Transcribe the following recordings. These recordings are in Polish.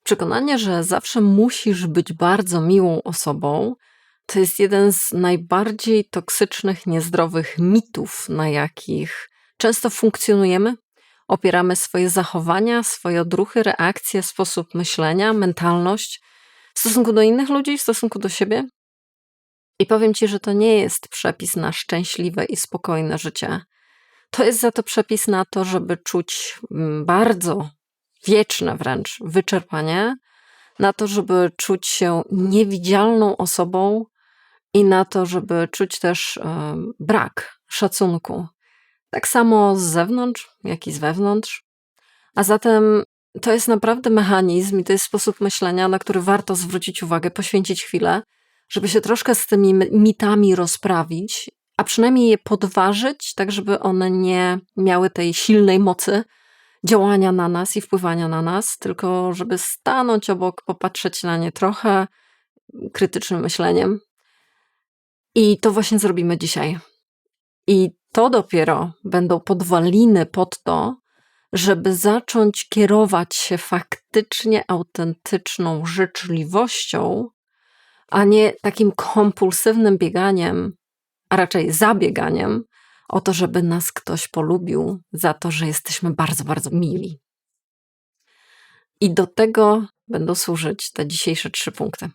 Przekonanie, że zawsze musisz być bardzo miłą osobą, to jest jeden z najbardziej toksycznych, niezdrowych mitów, na jakich często funkcjonujemy. Opieramy swoje zachowania, swoje odruchy, reakcje, sposób myślenia, mentalność w stosunku do innych ludzi, w stosunku do siebie. I powiem ci, że to nie jest przepis na szczęśliwe i spokojne życie. To jest za to przepis na to, żeby czuć bardzo wieczne wręcz wyczerpanie, na to, żeby czuć się niewidzialną osobą i na to, żeby czuć też brak szacunku. Tak samo z zewnątrz, jak i z wewnątrz. A zatem to jest naprawdę mechanizm i to jest sposób myślenia, na który warto zwrócić uwagę, poświęcić chwilę, żeby się troszkę z tymi mitami rozprawić, a przynajmniej je podważyć, tak żeby one nie miały tej silnej mocy działania na nas i wpływania na nas, tylko żeby stanąć obok, popatrzeć na nie trochę krytycznym myśleniem. I to właśnie zrobimy dzisiaj. I to dopiero będą podwaliny pod to, żeby zacząć kierować się faktycznie autentyczną życzliwością, a nie takim kompulsywnym bieganiem, a raczej zabieganiem o to, żeby nas ktoś polubił za to, że jesteśmy bardzo, bardzo mili. I do tego będą służyć te dzisiejsze 3 punkty.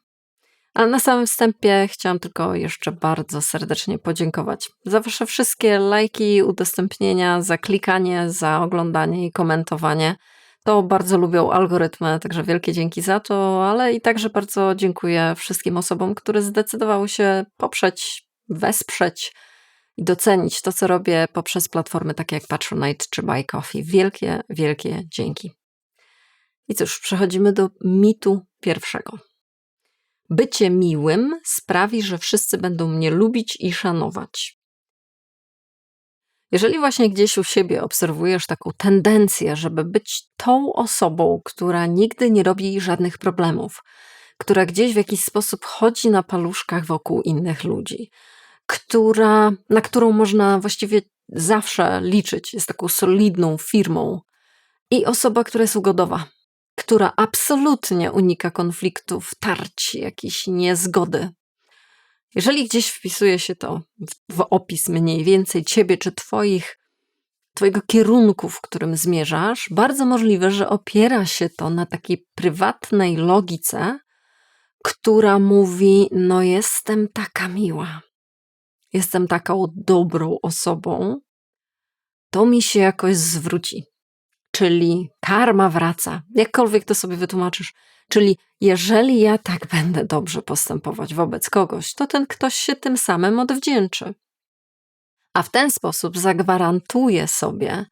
Ale na samym wstępie chciałam tylko jeszcze bardzo serdecznie podziękować za wasze wszystkie lajki, udostępnienia, za klikanie, za oglądanie i komentowanie. To bardzo lubią algorytmy, także wielkie dzięki za to, ale i także bardzo dziękuję wszystkim osobom, które zdecydowały się poprzeć, wesprzeć i docenić to, co robię poprzez platformy takie jak Patronite czy Buy Coffee. Wielkie, wielkie dzięki. I cóż, przechodzimy do mitu pierwszego. Bycie miłym sprawi, że wszyscy będą mnie lubić i szanować. Jeżeli właśnie gdzieś u siebie obserwujesz taką tendencję, żeby być tą osobą, która nigdy nie robi żadnych problemów, która gdzieś w jakiś sposób chodzi na paluszkach wokół innych ludzi, na którą można właściwie zawsze liczyć, jest taką solidną firmą i osoba, która jest ugodowa, która absolutnie unika konfliktów, tarć, jakiejś niezgody. Jeżeli gdzieś wpisuje się to w opis mniej więcej ciebie czy twojego kierunku, w którym zmierzasz, bardzo możliwe, że opiera się to na takiej prywatnej logice, która mówi, no jestem taka miła, jestem taką dobrą osobą, to mi się jakoś zwróci. Czyli karma wraca, jakkolwiek to sobie wytłumaczysz. Czyli jeżeli ja tak będę dobrze postępować wobec kogoś, to ten ktoś się tym samym odwdzięczy. A w ten sposób zagwarantuję sobie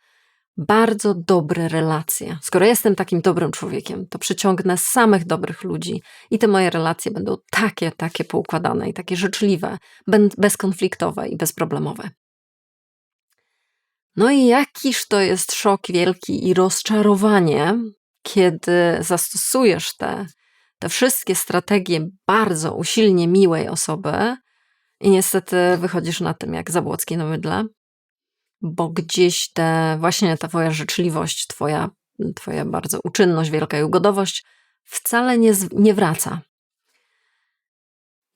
bardzo dobre relacje. Skoro jestem takim dobrym człowiekiem, to przyciągnę samych dobrych ludzi i te moje relacje będą takie poukładane i takie życzliwe, bezkonfliktowe i bezproblemowe. No i jakiż to jest szok wielki i rozczarowanie, kiedy zastosujesz te wszystkie strategie bardzo usilnie miłej osoby i niestety wychodzisz na tym jak Zabłocki na mydle, bo gdzieś właśnie ta twoja życzliwość, twoja bardzo uczynność, wielka i ugodowość wcale nie wraca.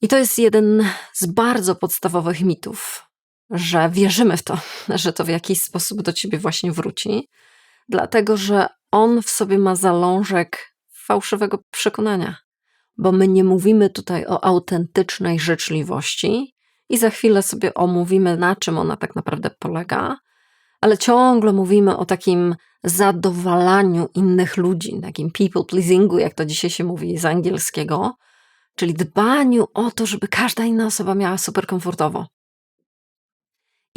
I to jest jeden z bardzo podstawowych mitów, że wierzymy w to, że to w jakiś sposób do ciebie właśnie wróci, dlatego że on w sobie ma zalążek fałszywego przekonania, bo my nie mówimy tutaj o autentycznej życzliwości i za chwilę sobie omówimy, na czym ona tak naprawdę polega, ale ciągle mówimy o takim zadowalaniu innych ludzi, takim people pleasingu, jak to dzisiaj się mówi z angielskiego, czyli dbaniu o to, żeby każda inna osoba miała super komfortowo.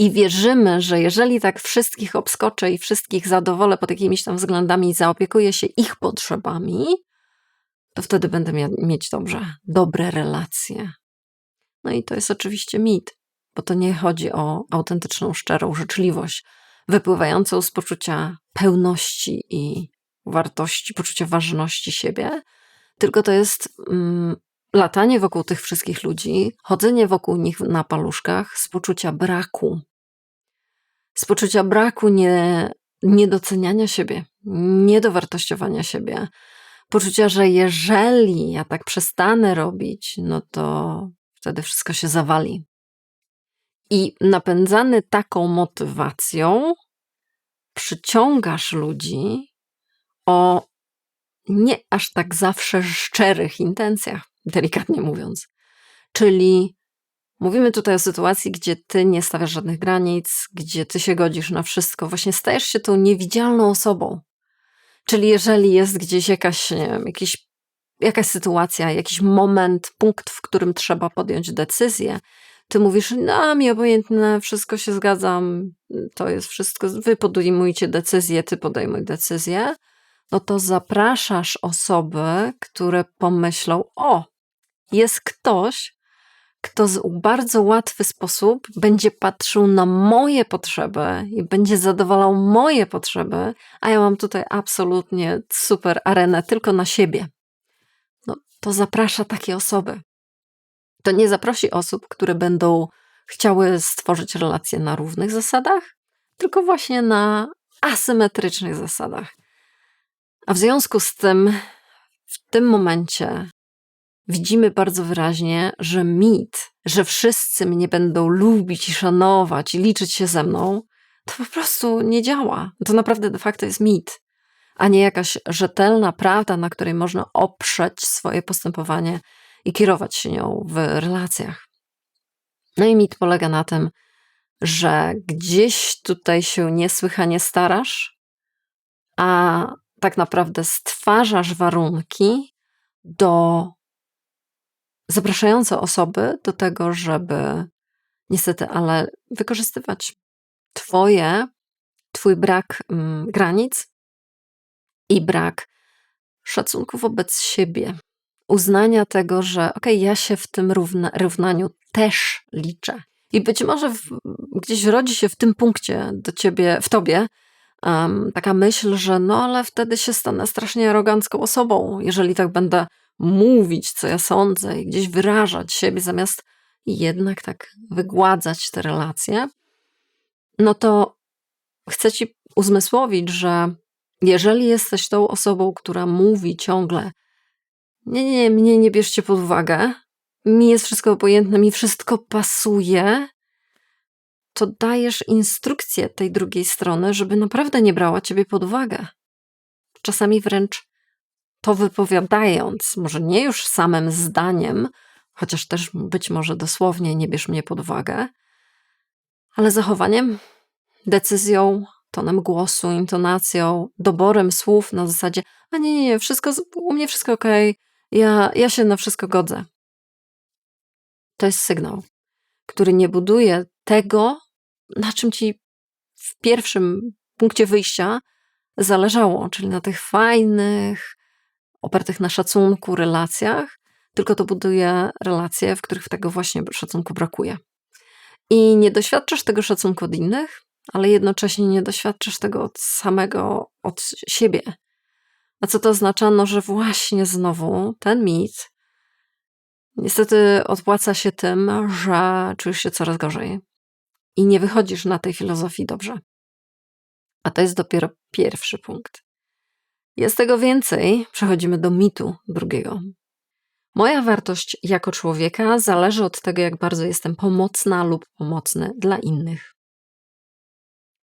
I wierzymy, że jeżeli tak wszystkich obskoczę i wszystkich zadowolę pod jakimiś tam względami i zaopiekuję się ich potrzebami, to wtedy będę mieć dobre relacje. No i to jest oczywiście mit, bo to nie chodzi o autentyczną, szczerą życzliwość, wypływającą z poczucia pełności i wartości, poczucia ważności siebie, tylko to jest latanie wokół tych wszystkich ludzi, chodzenie wokół nich na paluszkach z poczucia braku. Z poczucia braku niedoceniania siebie, niedowartościowania siebie, poczucia, że jeżeli ja tak przestanę robić, no to wtedy wszystko się zawali. I napędzany taką motywacją przyciągasz ludzi o nie aż tak zawsze szczerych intencjach, delikatnie mówiąc. Czyli mówimy tutaj o sytuacji, gdzie ty nie stawiasz żadnych granic, gdzie ty się godzisz na wszystko, właśnie stajesz się tą niewidzialną osobą. Czyli jeżeli jest gdzieś jakaś, nie wiem, jakaś sytuacja, jakiś moment, punkt, w którym trzeba podjąć decyzję, ty mówisz, no mi obojętne, wszystko się zgadzam, to jest wszystko, wy podejmujcie decyzję, ty podejmuj decyzję, no to zapraszasz osoby, które pomyślą, o, jest ktoś, kto w bardzo łatwy sposób będzie patrzył na moje potrzeby i będzie zadowalał moje potrzeby, a ja mam tutaj absolutnie super arenę tylko na siebie. No, to zaprasza takie osoby. To nie zaprosi osób, które będą chciały stworzyć relacje na równych zasadach, tylko właśnie na asymetrycznych zasadach. A w związku z tym, w tym momencie widzimy bardzo wyraźnie, że mit, że wszyscy mnie będą lubić i szanować i liczyć się ze mną, to po prostu nie działa. To naprawdę de facto jest mit, a nie jakaś rzetelna prawda, na której można oprzeć swoje postępowanie i kierować się nią w relacjach. No i mit polega na tym, że gdzieś tutaj się niesłychanie starasz, a tak naprawdę stwarzasz warunki zapraszające osoby do tego, żeby niestety, ale wykorzystywać twój brak granic i brak szacunku wobec siebie. Uznania tego, że okej, ja się w tym równaniu też liczę. I być może gdzieś rodzi się w tym punkcie w tobie taka myśl, że no ale wtedy się stanę strasznie arogancką osobą, jeżeli tak będę mówić, co ja sądzę i gdzieś wyrażać siebie, zamiast jednak tak wygładzać te relacje, no to chcę ci uzmysłowić, że jeżeli jesteś tą osobą, która mówi ciągle nie, mnie nie bierzcie pod uwagę, mi jest wszystko obojętne, mi wszystko pasuje, to dajesz instrukcję tej drugiej strony, żeby naprawdę nie brała ciebie pod uwagę. Czasami wręcz to wypowiadając, może nie już samym zdaniem, chociaż też być może dosłownie nie bierz mnie pod uwagę, ale zachowaniem, decyzją, tonem głosu, intonacją, doborem słów na zasadzie a nie, u mnie wszystko okej, ja się na wszystko godzę. To jest sygnał, który nie buduje tego, na czym ci w pierwszym punkcie wyjścia zależało, czyli na tych fajnych, opartych na szacunku relacjach, tylko to buduje relacje, w których tego właśnie szacunku brakuje. I nie doświadczasz tego szacunku od innych, ale jednocześnie nie doświadczasz tego od siebie. A co to oznacza? No, że właśnie znowu ten mit niestety odpłaca się tym, że czujesz się coraz gorzej i nie wychodzisz na tej filozofii dobrze. A to jest dopiero pierwszy punkt. Jest tego więcej, przechodzimy do mitu drugiego. Moja wartość jako człowieka zależy od tego, jak bardzo jestem pomocna lub pomocny dla innych.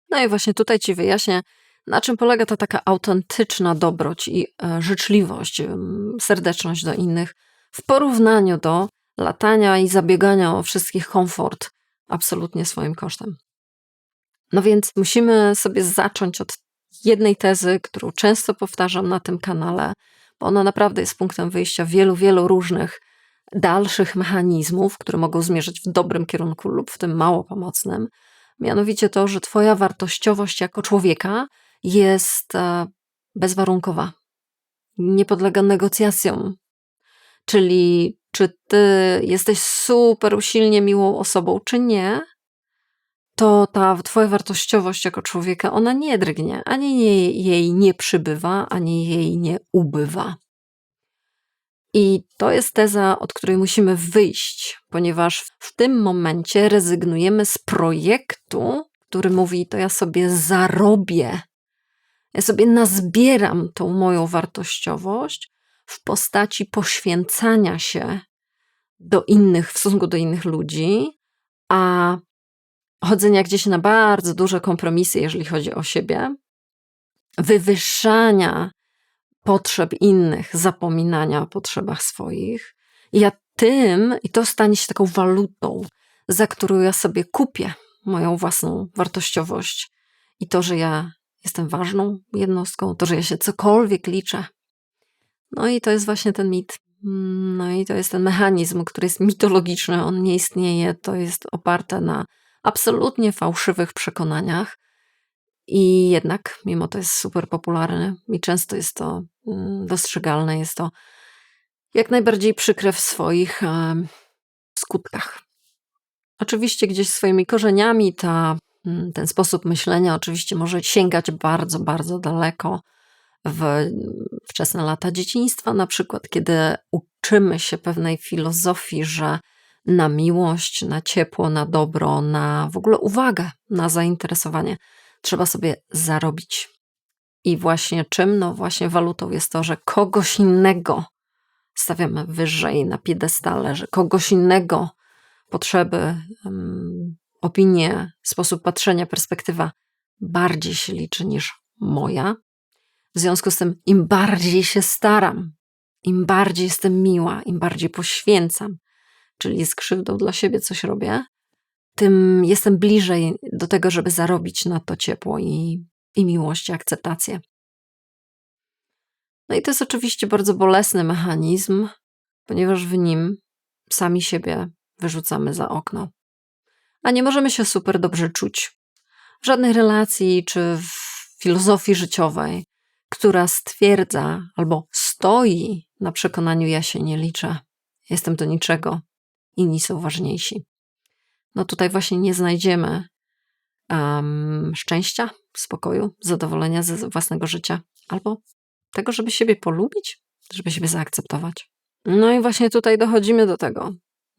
No i właśnie tutaj ci wyjaśnię, na czym polega ta taka autentyczna dobroć i życzliwość, serdeczność do innych w porównaniu do latania i zabiegania o wszystkich komfort absolutnie swoim kosztem. No więc musimy sobie zacząć od jednej tezy, którą często powtarzam na tym kanale, bo ona naprawdę jest punktem wyjścia wielu różnych dalszych mechanizmów, które mogą zmierzyć w dobrym kierunku lub w tym mało pomocnym. Mianowicie to, że twoja wartościowość jako człowieka jest bezwarunkowa. Nie podlega negocjacjom. Czyli czy ty jesteś super usilnie miłą osobą, czy nie, to ta twoja wartościowość jako człowieka, ona nie drgnie, ani jej nie przybywa, ani jej nie ubywa. I to jest teza, od której musimy wyjść, ponieważ w tym momencie rezygnujemy z projektu, który mówi, to ja sobie zarobię Ja sobie nazbieram tą moją wartościowość w postaci poświęcania się w stosunku do innych ludzi, a chodzenia gdzieś na bardzo duże kompromisy, jeżeli chodzi o siebie, wywyższania potrzeb innych, zapominania o potrzebach swoich. I to stanie się taką walutą, za którą ja sobie kupię moją własną wartościowość i to, że ja jestem ważną jednostką, to, że ja się cokolwiek liczę. No i to jest właśnie ten mit. No i to jest ten mechanizm, który jest mitologiczny, on nie istnieje, to jest oparte na absolutnie fałszywych przekonaniach i jednak, mimo to jest super popularny i często jest to dostrzegalne, jest to jak najbardziej przykre w swoich skutkach. Oczywiście gdzieś swoimi korzeniami ten sposób myślenia oczywiście może sięgać bardzo, bardzo daleko w wczesne lata dzieciństwa, na przykład kiedy uczymy się pewnej filozofii, że na miłość, na ciepło, na dobro, na w ogóle uwagę, na zainteresowanie trzeba sobie zarobić. I właśnie czym? No właśnie walutą jest to, że kogoś innego stawiamy wyżej na piedestale, że kogoś innego potrzeby, opinie, sposób patrzenia, perspektywa bardziej się liczy niż moja. W związku z tym im bardziej się staram, im bardziej jestem miła, im bardziej poświęcam, czyli z krzywdą dla siebie coś robię, tym jestem bliżej do tego, żeby zarobić na to ciepło i miłość, i akceptację. No i to jest oczywiście bardzo bolesny mechanizm, ponieważ w nim sami siebie wyrzucamy za okno. A nie możemy się super dobrze czuć w żadnej relacji czy w filozofii życiowej, która stwierdza albo stoi na przekonaniu: ja się nie liczę, jestem do niczego, inni są ważniejsi. No tutaj właśnie nie znajdziemy szczęścia, spokoju, zadowolenia ze własnego życia albo tego, żeby siebie polubić, żeby siebie zaakceptować. No i właśnie tutaj dochodzimy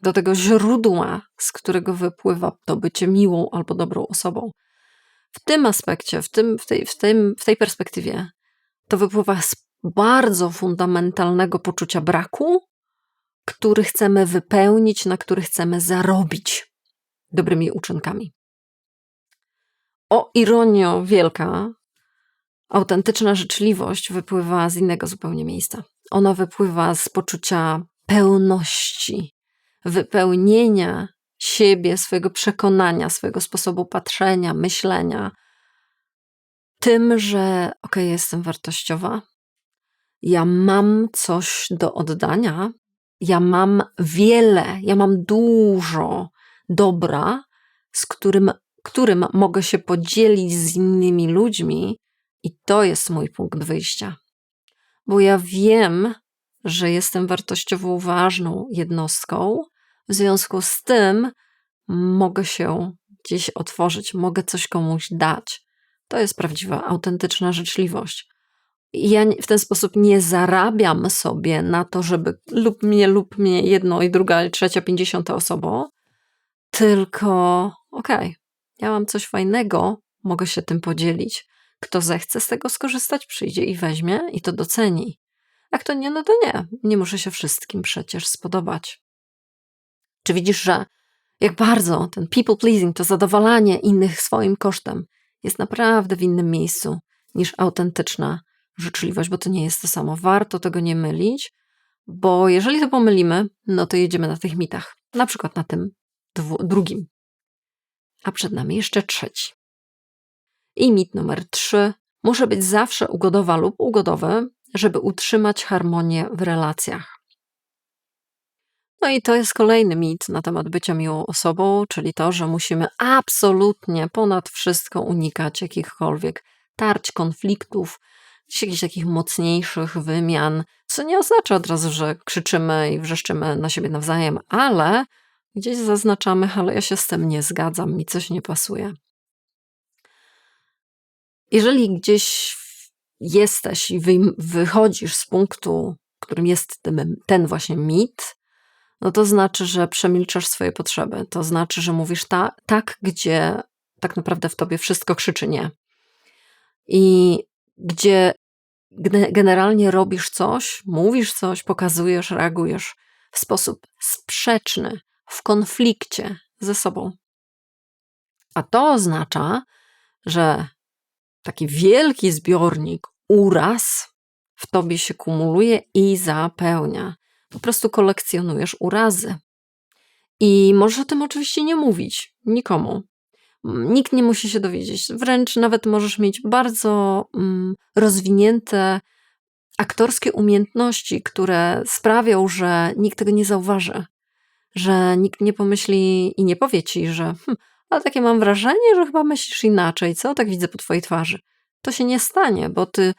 do tego źródła, z którego wypływa to bycie miłą albo dobrą osobą. W tym aspekcie, w tej perspektywie to wypływa z bardzo fundamentalnego poczucia braku, który chcemy wypełnić, na który chcemy zarobić dobrymi uczynkami. O ironio wielka, autentyczna życzliwość wypływa z innego zupełnie miejsca. Ona wypływa z poczucia pełności, wypełnienia siebie, swojego przekonania, swojego sposobu patrzenia, myślenia, tym, że jestem wartościowa, ja mam coś do oddania, ja mam wiele, ja mam dużo dobra, z którym mogę się podzielić z innymi ludźmi i to jest mój punkt wyjścia. Bo ja wiem, że jestem wartościową, ważną jednostką, w związku z tym mogę się gdzieś otworzyć, mogę coś komuś dać. To jest prawdziwa, autentyczna życzliwość. I ja w ten sposób nie zarabiam sobie na to, żeby lub mnie jedno i druga, i trzecia, 50 osobą, tylko ja mam coś fajnego, mogę się tym podzielić. Kto zechce z tego skorzystać, przyjdzie i weźmie i to doceni. A kto nie, no to nie. Nie muszę się wszystkim przecież spodobać. Czy widzisz, że jak bardzo ten people pleasing, to zadowalanie innych swoim kosztem jest naprawdę w innym miejscu niż autentyczna życzliwość, bo to nie jest to samo. Warto tego nie mylić, bo jeżeli to pomylimy, no to jedziemy na tych mitach. Na przykład na tym drugim. A przed nami jeszcze trzeci. I mit numer 3. Muszę być zawsze ugodowa lub ugodowy, żeby utrzymać harmonię w relacjach. No i to jest kolejny mit na temat bycia miłą osobą, czyli to, że musimy absolutnie ponad wszystko unikać jakichkolwiek tarć, konfliktów, jakichś takich mocniejszych wymian, co nie oznacza od razu, że krzyczymy i wrzeszczymy na siebie nawzajem, ale gdzieś zaznaczamy: ale ja się z tym nie zgadzam, mi coś nie pasuje. Jeżeli gdzieś jesteś i wychodzisz z punktu, którym jest ten właśnie mit, no to znaczy, że przemilczasz swoje potrzeby. To znaczy, że mówisz tak, gdzie tak naprawdę w tobie wszystko krzyczy nie. I gdzie generalnie robisz coś, mówisz coś, pokazujesz, reagujesz w sposób sprzeczny, w konflikcie ze sobą. A to oznacza, że taki wielki zbiornik uraz w tobie się kumuluje i zapełnia. Po prostu kolekcjonujesz urazy. I możesz o tym oczywiście nie mówić nikomu. Nikt nie musi się dowiedzieć. Wręcz nawet możesz mieć bardzo rozwinięte aktorskie umiejętności, które sprawią, że nikt tego nie zauważy. Że nikt nie pomyśli i nie powie ci, że ale takie mam wrażenie, że chyba myślisz inaczej, co? Tak widzę po twojej twarzy. To się nie stanie, bo ty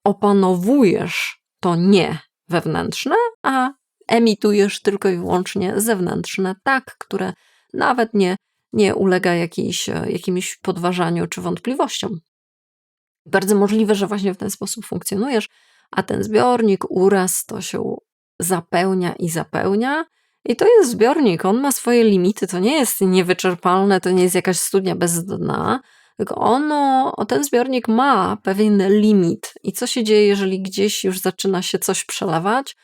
opanowujesz to nie wewnętrzne, a emitujesz tylko i wyłącznie zewnętrzne, tak, które nawet nie ulega jakimś podważaniu czy wątpliwościom. Bardzo możliwe, że właśnie w ten sposób funkcjonujesz, a ten zbiornik, uraz, to się zapełnia i zapełnia. I to jest zbiornik, on ma swoje limity, to nie jest niewyczerpalne, to nie jest jakaś studnia bez dna, tylko ten zbiornik ma pewien limit. I co się dzieje, jeżeli gdzieś już zaczyna się coś przelewać?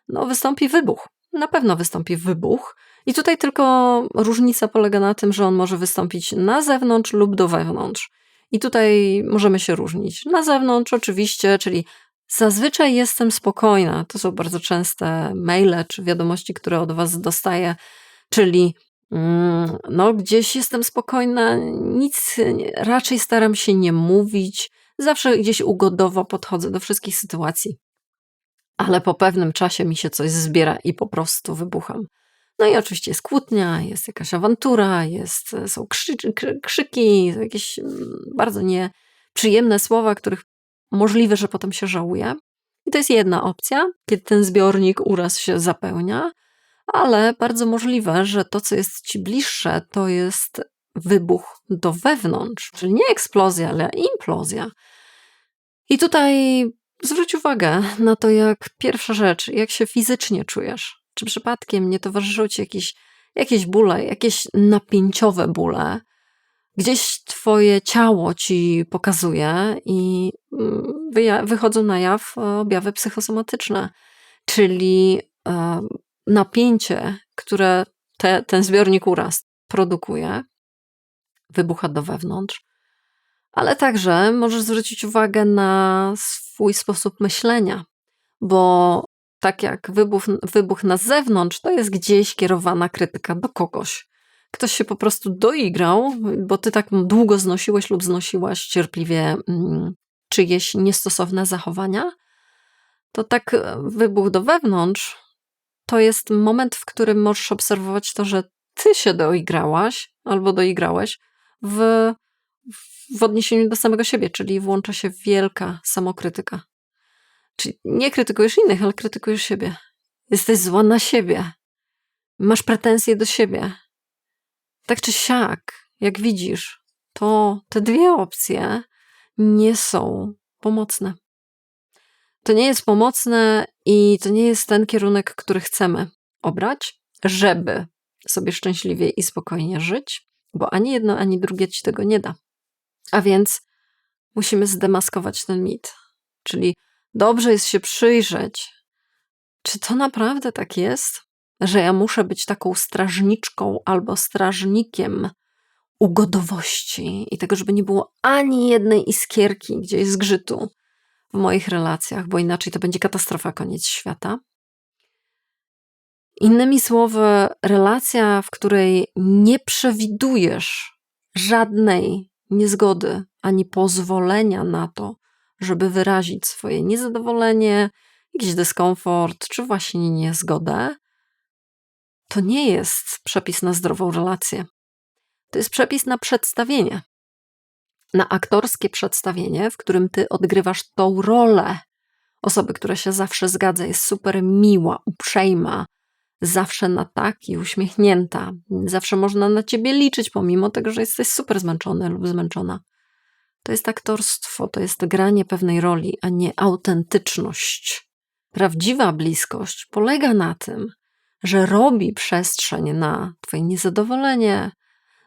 No, wystąpi wybuch. Na pewno wystąpi wybuch. I tutaj tylko różnica polega na tym, że on może wystąpić na zewnątrz lub do wewnątrz. I tutaj możemy się różnić. Na zewnątrz oczywiście, czyli zazwyczaj jestem spokojna. To są bardzo częste maile czy wiadomości, które od was dostaję. Czyli gdzieś jestem spokojna, nic, raczej staram się nie mówić. Zawsze gdzieś ugodowo podchodzę do wszystkich sytuacji. Ale po pewnym czasie mi się coś zbiera i po prostu wybucham. No i oczywiście jest kłótnia, jest jakaś awantura, są krzyki, jakieś bardzo nieprzyjemne słowa, których możliwe, że potem się żałuje. I to jest jedna opcja, kiedy ten zbiornik uraz się zapełnia, ale bardzo możliwe, że to, co jest ci bliższe, to jest wybuch do wewnątrz, czyli nie eksplozja, ale implozja. I tutaj zwróć uwagę na to, pierwsza rzecz, jak się fizycznie czujesz. Czy przypadkiem nie towarzyszą ci jakieś bóle, jakieś napięciowe bóle? Gdzieś twoje ciało ci pokazuje i wychodzą na jaw objawy psychosomatyczne, czyli napięcie, które ten zbiornik uraz produkuje, wybucha do wewnątrz, ale także możesz zwrócić uwagę na swój sposób myślenia, bo tak jak wybuch na zewnątrz, to jest gdzieś kierowana krytyka do kogoś. Ktoś się po prostu doigrał, bo ty tak długo znosiłeś lub znosiłaś cierpliwie czyjeś niestosowne zachowania, to tak wybuch do wewnątrz to jest moment, w którym możesz obserwować to, że ty się doigrałaś albo doigrałeś w odniesieniu do samego siebie, czyli włącza się wielka samokrytyka. Czyli nie krytykujesz innych, ale krytykujesz siebie. Jesteś zła na siebie. Masz pretensje do siebie. Tak czy siak, jak widzisz, to te dwie opcje nie są pomocne. To nie jest pomocne i to nie jest ten kierunek, który chcemy obrać, żeby sobie szczęśliwie i spokojnie żyć, bo ani jedno, ani drugie ci tego nie da. A więc musimy zdemaskować ten mit. Czyli dobrze jest się przyjrzeć, czy to naprawdę tak jest, że ja muszę być taką strażniczką albo strażnikiem ugodowości i tego, żeby nie było ani jednej iskierki gdzieś zgrzytu w moich relacjach, bo inaczej to będzie katastrofa, koniec świata. Innymi słowy, relacja, w której nie przewidujesz żadnej niezgody ani pozwolenia na to, żeby wyrazić swoje niezadowolenie, jakiś dyskomfort, czy właśnie niezgodę, to nie jest przepis na zdrową relację. To jest przepis na przedstawienie. Na aktorskie przedstawienie, w którym ty odgrywasz tą rolę osoby, która się zawsze zgadza, jest super miła, uprzejma, zawsze na tak i uśmiechnięta. Zawsze można na ciebie liczyć, pomimo tego, że jesteś super zmęczony lub zmęczona. To jest aktorstwo, to jest granie pewnej roli, a nie autentyczność. Prawdziwa bliskość polega na tym, że robi przestrzeń na twoje niezadowolenie,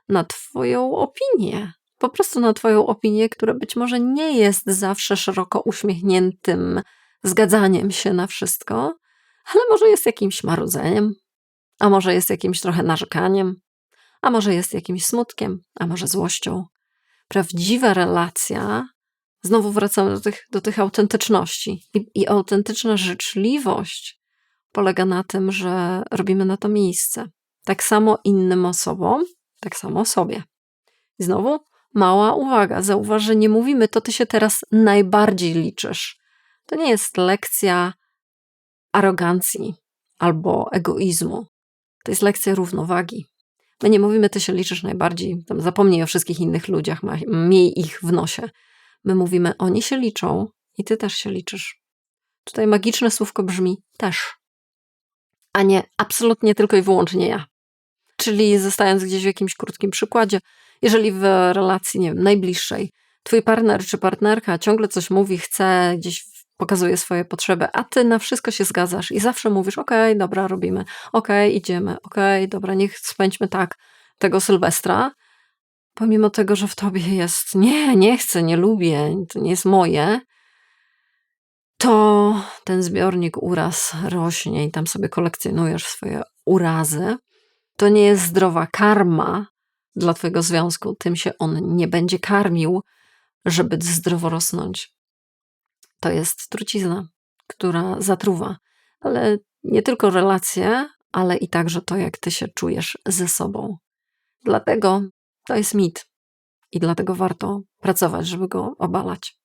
na twoją opinię, po prostu na twoją opinię, która być może nie jest zawsze szeroko uśmiechniętym zgadzaniem się na wszystko, ale może jest jakimś marudzeniem, a może jest jakimś trochę narzekaniem, a może jest jakimś smutkiem, a może złością. Prawdziwa relacja, znowu wracamy do tych autentyczności. I autentyczna życzliwość polega na tym, że robimy na to miejsce. Tak samo innym osobom, tak samo sobie. I znowu mała uwaga, zauważ, że nie mówimy, to ty się teraz najbardziej liczysz. To nie jest lekcja arogancji albo egoizmu. To jest lekcja równowagi. My nie mówimy, ty się liczysz najbardziej, tam zapomnij o wszystkich innych ludziach, miej ich w nosie. My mówimy, oni się liczą i ty też się liczysz. Tutaj magiczne słówko brzmi też, a nie absolutnie tylko i wyłącznie ja. Czyli zostając gdzieś w jakimś krótkim przykładzie, jeżeli w relacji, nie wiem, najbliższej, twój partner czy partnerka ciągle coś mówi, chce, gdzieś pokazuje swoje potrzeby, a ty na wszystko się zgadzasz i zawsze mówisz, okej, dobra, robimy, okej, idziemy, okej, dobra, niech spędźmy tak tego Sylwestra, pomimo tego, że w tobie jest nie chcę, nie lubię, to nie jest moje, to ten zbiornik uraz rośnie i tam sobie kolekcjonujesz swoje urazy. To nie jest zdrowa karma dla twojego związku, tym się on nie będzie karmił, żeby zdrowo rosnąć. To jest trucizna, która zatruwa, ale nie tylko relacje, ale i także to, jak ty się czujesz ze sobą. Dlatego to jest mit i dlatego warto pracować, żeby go obalać.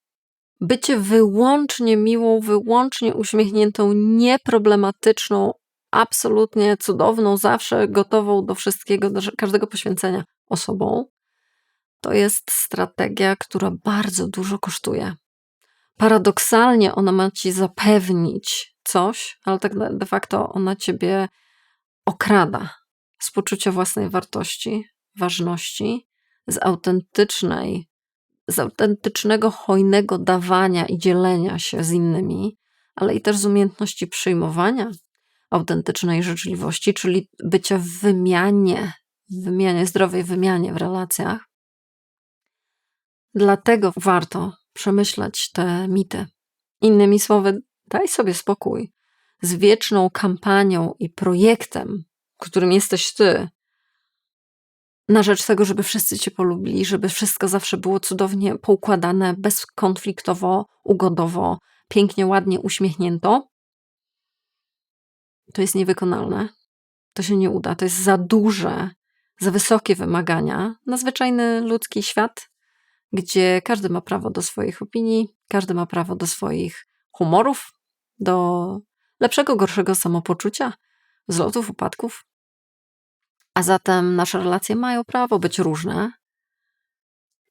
Bycie wyłącznie miłą, wyłącznie uśmiechniętą, nieproblematyczną, absolutnie cudowną, zawsze gotową do wszystkiego, do każdego poświęcenia osobą, to jest strategia, która bardzo dużo kosztuje. Paradoksalnie ona ma ci zapewnić coś, ale tak de facto ona ciebie okrada z poczucia własnej wartości, ważności, z autentycznego, hojnego dawania i dzielenia się z innymi, ale i też z umiejętności przyjmowania autentycznej życzliwości, czyli bycia w wymianie, zdrowej wymianie w relacjach. Dlatego warto przemyśleć te mity. Innymi słowy, daj sobie spokój z wieczną kampanią i projektem, którym jesteś ty, na rzecz tego, żeby wszyscy cię polubili, żeby wszystko zawsze było cudownie poukładane, bezkonfliktowo, ugodowo, pięknie, ładnie, uśmiechnięto. To jest niewykonalne. To się nie uda. To jest za duże, za wysokie wymagania na zwyczajny ludzki świat, gdzie każdy ma prawo do swoich opinii, każdy ma prawo do swoich humorów, do lepszego, gorszego samopoczucia, wzlotów, upadków. A zatem nasze relacje mają prawo być różne,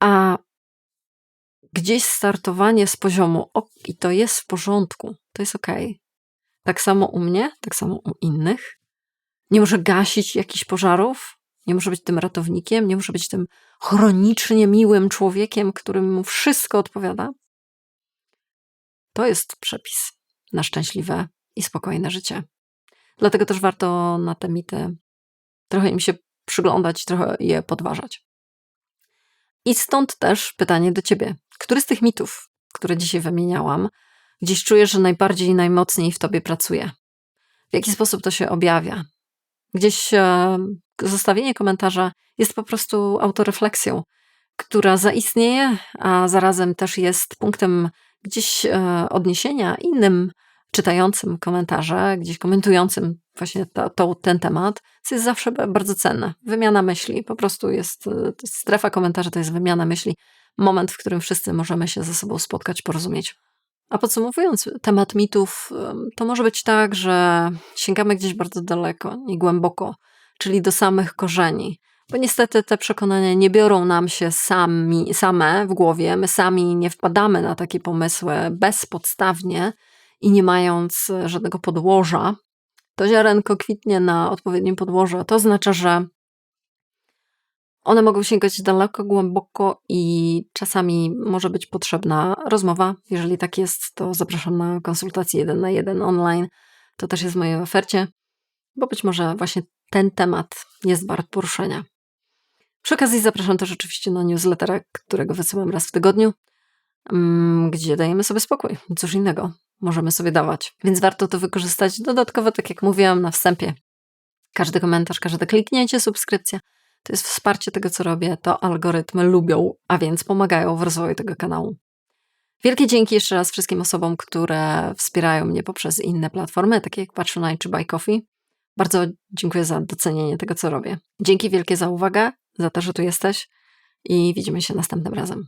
a gdzieś startowanie z poziomu i to jest w porządku, to jest okej. Tak samo u mnie, tak samo u innych. Nie może gasić jakichś pożarów, nie może być tym ratownikiem, nie może być tym chronicznie miłym człowiekiem, którym mu wszystko odpowiada. To jest przepis na szczęśliwe i spokojne życie. Dlatego też warto na te mity trochę im się przyglądać, trochę je podważać. I stąd też pytanie do ciebie. Który z tych mitów, które dzisiaj wymieniałam, gdzieś czujesz, że najbardziej i najmocniej w tobie pracuje? W jaki sposób to się objawia? Gdzieś zostawienie komentarza jest po prostu autorefleksją, która zaistnieje, a zarazem też jest punktem gdzieś odniesienia innym czytającym komentarze, gdzieś komentującym właśnie ten temat, co jest zawsze bardzo cenne. Wymiana myśli, po prostu jest strefa komentarzy, to jest wymiana myśli, moment, w którym wszyscy możemy się ze sobą spotkać, porozumieć. A podsumowując temat mitów, to może być tak, że sięgamy gdzieś bardzo daleko i głęboko, czyli do samych korzeni. Bo niestety te przekonania nie biorą nam się same w głowie. My sami nie wpadamy na takie pomysły bezpodstawnie i nie mając żadnego podłoża. To ziarenko kwitnie na odpowiednim podłożu. To oznacza, że one mogą sięgać daleko, głęboko i czasami może być potrzebna rozmowa. Jeżeli tak jest, to zapraszam na konsultację 1 na 1 online. To też jest w mojej ofercie, bo być może właśnie ten temat jest wart poruszenia. Przy okazji zapraszam też oczywiście na newslettera, którego wysyłam raz w tygodniu, gdzie dajemy sobie spokój. Cóż innego możemy sobie dawać. Więc warto to wykorzystać. Dodatkowo, tak jak mówiłam na wstępie, każdy komentarz, każde kliknięcie, subskrypcja to jest wsparcie tego, co robię. To algorytmy lubią, a więc pomagają w rozwoju tego kanału. Wielkie dzięki jeszcze raz wszystkim osobom, które wspierają mnie poprzez inne platformy, takie jak Patronite czy Buy Coffee. Bardzo dziękuję za docenienie tego, co robię. Dzięki wielkie za uwagę, za to, że tu jesteś i widzimy się następnym razem.